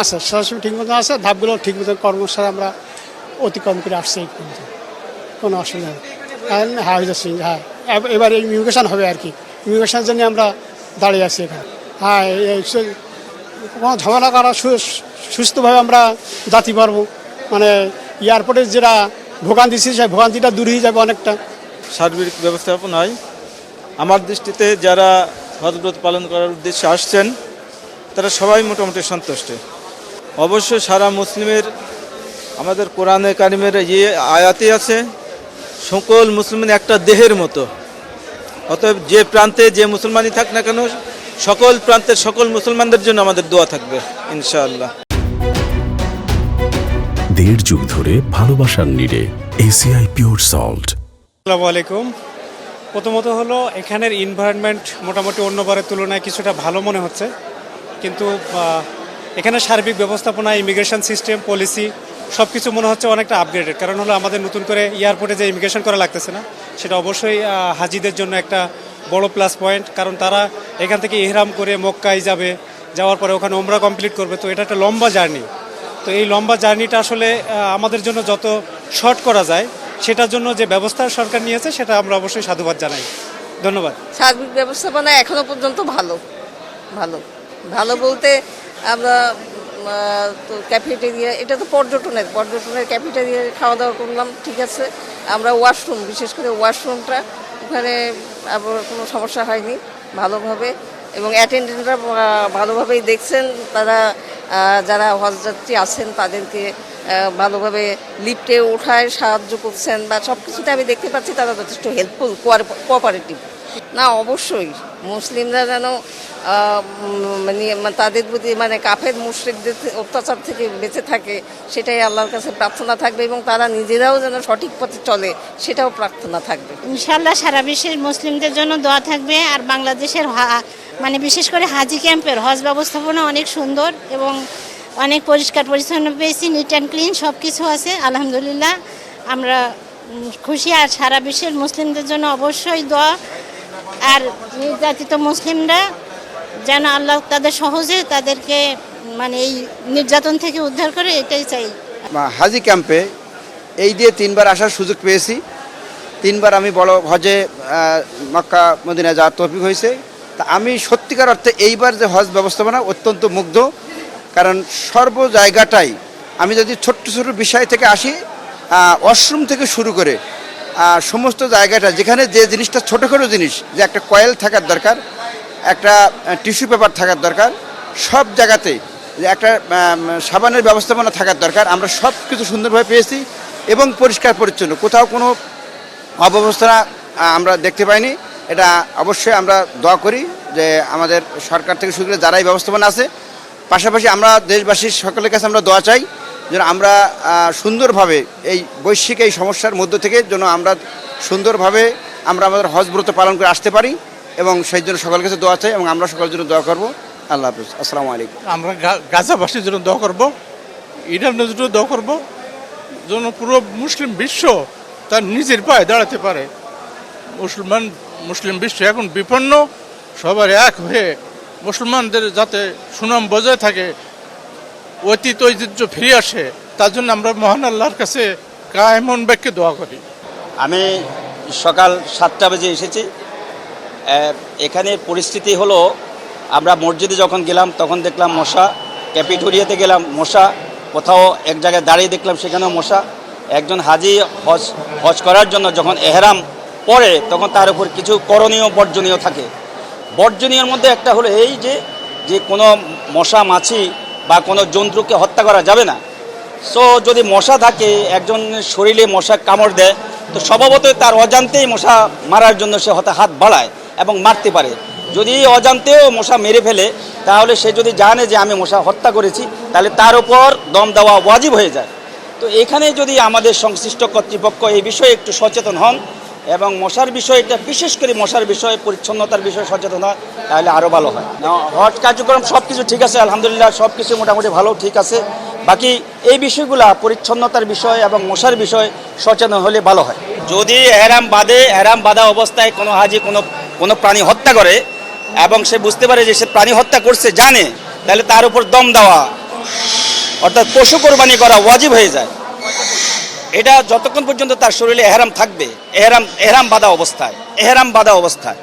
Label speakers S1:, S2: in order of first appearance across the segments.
S1: আছে, সরাসরি ঠিক মতো আছে, ধাপগুলো ঠিক মতো কর্মসারে আমরা অতিক্রম করে আসছি, কিন্তু কোনো অসুবিধা নেই। হ্যাঁ যাচ্ছি, হ্যাঁ এবার ইমিগ্রেশন হবে আর কি, ইমিগ্রেশনের জন্য আমরা দাঁড়িয়ে আছি এখানে। হ্যাঁ কোনো ঝামেলা করা সুস্থভাবে আমরা যাতে পারবো, মানে এয়ারপোর্টের যেটা ভোগান্তি ছিল সেই ভোগান্তিটা দূর হয়ে যাবে অনেকটা।
S2: সার্বিক ব্যবস্থাপনায় আমার দৃষ্টিতে যারা হজব্রত পালন করার উদ্দেশ্যে আসছেন তারা সবাই মোটামুটি সন্তুষ্ট। অবশ্যই সারা মুসলিমের আমাদের কোরআনে কারিমের আয়াতে আছে, সকল মুসলমান একটা দেহের মতো। অতএব যে প্রান্তে যে মুসলমানই থাক না কেন, সকল প্রান্তের সকল মুসলমানদের জন্য আমাদের দোয়া থাকবে ইনশাআল্লাহ।
S3: 1.5 যুগ ধরে ভালোবাসার নিড়ে এসিআই পিওর সল্ট।
S4: আসসালামু আলাইকুম। প্রথমত হলো এখানের এনভায়রনমেন্ট মোটামুটি অন্যবারের তুলনায় কিছুটা ভালো মনে হচ্ছে, কিন্তু এখানে সার্বিক ব্যবস্থাপনা, ইমিগ্রেশন সিস্টেম, পলিসি সব কিছু মনে হচ্ছে অনেকটা আপগ্রেডেড। কারণ হলো আমাদের নতুন করে এয়ারপোর্টে যে ইমিগ্রেশন করা লাগতেছে না, সেটা অবশ্যই হাজিদের জন্য একটা বড় প্লাস পয়েন্ট। কারণ তারা এখান থেকে ইহরাম করে মক্কায় যাবে, যাওয়ার পরে ওখানে ওমরা কমপ্লিট করবে, তো এটা একটা লম্বা জার্নি। তো এই লম্বা জার্নিটা আসলে আমাদের জন্য যত শর্ট করা যায় সেটার জন্য যে ব্যবস্থা সরকার নিয়েছে সেটা আমরা অবশ্যই সাধুবাদ জানাই। ধন্যবাদ।
S5: সার্বিক ব্যবস্থাপনা এখনো পর্যন্ত ভালো ভালো ভালো বলতে আমরা তো ক্যাফেটেরিয়া, এটা তো পর্যটনের ক্যাফেটেরিয়া খাওয়া দাওয়া করলাম, ঠিক আছে। আমরা ওয়াশরুম, বিশেষ করে ওয়াশরুমটা ওখানে আবার কোনো সমস্যা হয়নি ভালোভাবে, এবং অ্যাটেন্ডেন্টরা ভালোভাবেই দেখছেন। তারা যারা হজযাত্রী আছেন তাদেরকে ভালোভাবে লিফটে ওঠায় সাহায্য করছেন, বা সব কিছুতে আমি দেখতে পাচ্ছি তারা যথেষ্ট হেল্পফুল, কোঅপারেটিভ। না, অবশ্যই মুসলিমরা যেন মানে তাদের প্রতি মানে কাফের মুশরিকদের অত্যাচার থেকে বেঁচে থাকে, সেটাই আল্লাহর কাছে প্রার্থনা থাকবে, এবং তারা নিজেরাও যেন সঠিক পথে চলে সেটাও প্রার্থনা থাকবে।
S6: ইনশাআল্লাহ সারা বিশ্বের মুসলিমদের জন্য দোয়া থাকবে। আর বাংলাদেশের মানে বিশেষ করে হাজি ক্যাম্পের হজ ব্যবস্থাপনা অনেক সুন্দর এবং অনেক পরিষ্কার পরিচ্ছন্ন পেয়েছি, নিট অ্যান্ড ক্লিন সব কিছু আছে, আলহামদুলিল্লাহ আমরা খুশি। আর সারা বিশ্বের মুসলিমদের জন্য অবশ্যই দোয়া। আর নির্যাতিত মুসলিমরা যেন আল্লাহ তাদের সহজে তাদেরকে মানে এই নির্যাতন থেকে উদ্ধার করে, এটাই চাই।
S7: হাজি ক্যাম্পে এই দিয়ে 3বার আসার সুযোগ পেয়েছি। 3বার আমি বড় হজে মক্কা মদিনা যাওয়ার তৌফিক হয়েছে। তা আমি সত্যিকার অর্থে এইবার যে হজ ব্যবস্থাপনা অত্যন্ত মুগ্ধ। কারণ সর্ব জায়গাটাই আমি যদি ছোট্ট ছোট বিষয় থেকে আসি, ওয়াশরুম থেকে শুরু করে সমস্ত জায়গাটা যেখানে যে জিনিসটা ছোটোখাটো জিনিস, যে একটা কয়েল থাকার দরকার, একটা টিস্যু পেপার থাকার দরকার, সব জায়গাতে যে একটা সাবানের ব্যবস্থাপনা থাকার দরকার, আমরা সব কিছু সুন্দরভাবে পেয়েছি এবং পরিষ্কার পরিচ্ছন্ন, কোথাও কোনো অব্যবস্থা আমরা দেখতে পাইনি। এটা অবশ্যই আমরা দোয়া করি যে আমাদের সরকার থেকে শুরু করে যারাই ব্যবস্থাপনা আছে, পাশাপাশি আমরা দেশবাসীর সকলের কাছে আমরা দোয়া চাই যেন আমরা সুন্দরভাবে এই বৈশ্বিক এই সমস্যার মধ্য থেকে যেন আমরা সুন্দরভাবে আমরা আমাদের হজ ব্রত পালন করে আসতে পারি, এবং সেই জন্য সকলের কাছে দোয়া চাই এবং আমরা সকলের জন্য দোয়া করবো। আল্লাহ হাফিজ, আসসালামু আলাইকুম।
S2: আমরা গাজাবাসীর জন্য দোয়া করবো, ইরানের জন্য দোয়া করবো, যেন পুরো মুসলিম বিশ্ব তার নিজের পায়ে দাঁড়াতে পারে। মুসলিম বিশ্ব এখন বিপন্ন, সবার এক হয়ে মুসলমানদের যাতে সুনাম বজায় থাকে, অতীত ঐতিহ্য ফিরে আসে, তার জন্য আমরা মহান আল্লাহর কাছে কায়েমন বাক্যে দোয়া করি।
S8: আমি সকাল 7টা বাজে এসেছি। এখানে পরিস্থিতি হলো, আমরা মসজিদে যখন গেলাম তখন দেখলাম মশা, ক্যাফেটেরিয়াতে গেলাম মশা, কোথাও এক জায়গায় দাঁড়িয়ে দেখলাম সেখানেও মশা। একজন হাজি হজ করার জন্য যখন এহরাম পরে তখন তার উপর কিছু করণীয় বর্জনীয় থাকে। বর্জনীয়র মধ্যে একটা হলো এই যে কোনো মশা মাছি বা কোনো জন্তুকে হত্যা করা যাবে না। সো যদি মশা থাকে, একজন শরীরে মশা কামড় দেয়, তো স্বভাবতই তার অজান্তেই মশা মারার জন্য সে হাত বাড়ায় এবং মারতে পারে। যদি অজান্তেও মশা মেরে ফেলে, তাহলে সে যদি জানে যে আমি মশা হত্যা করেছি, তাহলে তার উপর দম দেওয়া ওয়াজিব হয়ে যায়। তো এখানে যদি আমাদের সংশ্লিষ্ট কর্তৃপক্ষ এই বিষয়ে একটু সচেতন হন এবং মশার বিষয়টা, বিশেষ করে মশার বিষয়ে, পরিচ্ছন্নতার বিষয়ে সচেতন হয়, তাহলে আরও ভালো হয়। হজ কার্যক্রম সব কিছু ঠিক আছে, আলহামদুলিল্লাহ সব কিছু মোটামুটি ভালো ঠিক আছে। বাকি এই বিষয়গুলো পরিচ্ছন্নতার বিষয় এবং মশার বিষয় সচেতন হলে ভালো হয়। যদি এহরাম বাঁধা অবস্থায় কোনো হাজি কোনো প্রাণী হত্যা করে এবং সে বুঝতে পারে যে সে প্রাণী হত্যা করছে জানে, তাহলে তার উপর দম দেওয়া অর্থাৎ পশু কোরবানি করা ওয়াজিব হয়ে যায়। এটা যতক্ষণ পর্যন্ত তার শরীরে এহরাম থাকবে, এহরাম বাঁধা অবস্থায়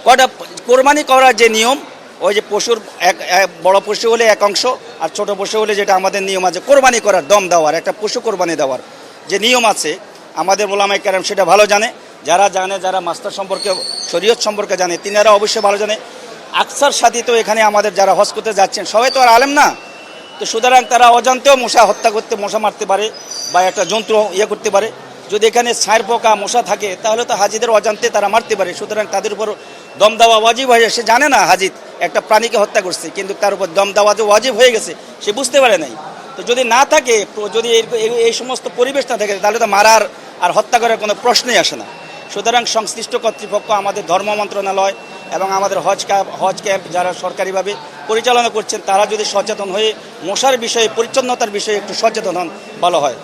S8: কয়টা কোরবানি করার যে নিয়ম, ওই যে পশুর বড় পশু হলে এক অংশ, আর ছোট পশু হলে যেটা আমাদের নিয়ম আছে কোরবানি করার, দম দেওয়ার, একটা পশু কোরবানি দেওয়ার যে নিয়ম আছে, আমাদের ওলামায়ে কেরাম সেটা ভালো জানে। যারা মাস্টার সম্পর্কে, শরীয়ত সম্পর্কে জানে, তিনারা অবশ্যই ভালো জানে। আকসার সাথী তো এখানে আমাদের যারা হজ করতে যাচ্ছেন সবাই তো আর আলেম না, তো সুতরাং তারা অজান্তেও মশা হত্যা করতে, মশা মারতে পারে বা একটা যন্ত্র করতে পারে। যদি এখানে ছায়ের পোকা মশা থাকে তাহলে তো হাজিদের অজান্তে তারা মারতে পারে। সুতরাং তাদের উপর দম দেওয়া ওয়াজিব হয়ে যায়। সে জানে না হাজিদ একটা প্রাণীকে হত্যা করছে, কিন্তু তার উপর দম দেওয়া যে ওয়াজিব হয়ে গেছে সে বুঝতে পারে নাই। তো যদি না থাকে, যদি এই সমস্ত পরিবেশ না থাকে, তাহলে তো মারার আর হত্যা করার কোনো প্রশ্নই আসে না। সুতরাং সংশ্লিষ্ট কর্তৃপক্ষ, আমাদের ধর্ম মন্ত্রণালয় এবং আমাদের হজ ক্যাম্প যারা সরকারিভাবে পরিচালনা করছেন, তারা যদি সচেতন হয়ে মশার বিষয়ে, পরিচ্ছন্নতার বিষয়ে একটু সচেতন হন ভালো হয়।